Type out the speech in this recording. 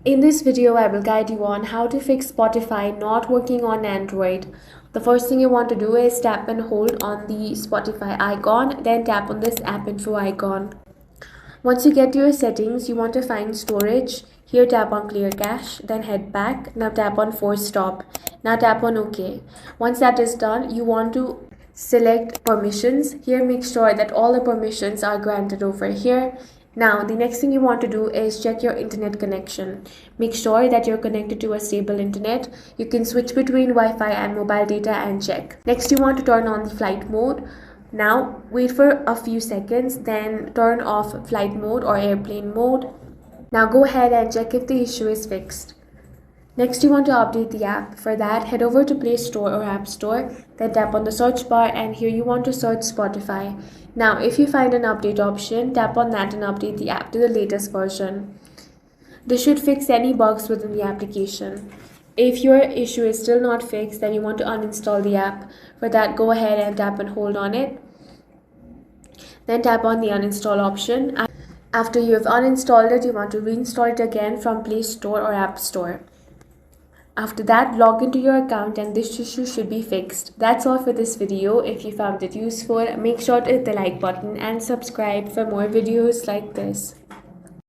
In this video, I will guide you on how to fix Spotify not working on Android. The first thing you want to do is tap and hold on the Spotify icon, then tap on this app info icon. Once you get to your settings, you want to find storage. Here tap on clear cache, then head back. Now tap on force stop. Now tap on OK. Once that is done, you want to select permissions. Here make sure that all the permissions are granted over here. Now the next thing you want to do is check your internet connection. Make sure that you're connected to a stable internet. You can switch between Wi-Fi and mobile data and check. Next you want to turn on the flight mode. Now wait for a few seconds, then turn off flight mode or airplane mode. Now go ahead and check if the issue is fixed. Next you want to update the app. For that, head over to Play Store or App Store, then tap on the search bar and here you want to search Spotify. Now if you find an update option, tap on that and update the app to the latest version. This should fix any bugs within the application. If your issue is still not fixed, then you want to uninstall the app. For that, go ahead and tap and hold on it. Then tap on the uninstall option. After you have uninstalled it, you want to reinstall it again from Play Store or App Store. After that, log into your account and this issue should be fixed. That's all for this video. If you found it useful, make sure to hit the like button and subscribe for more videos like this.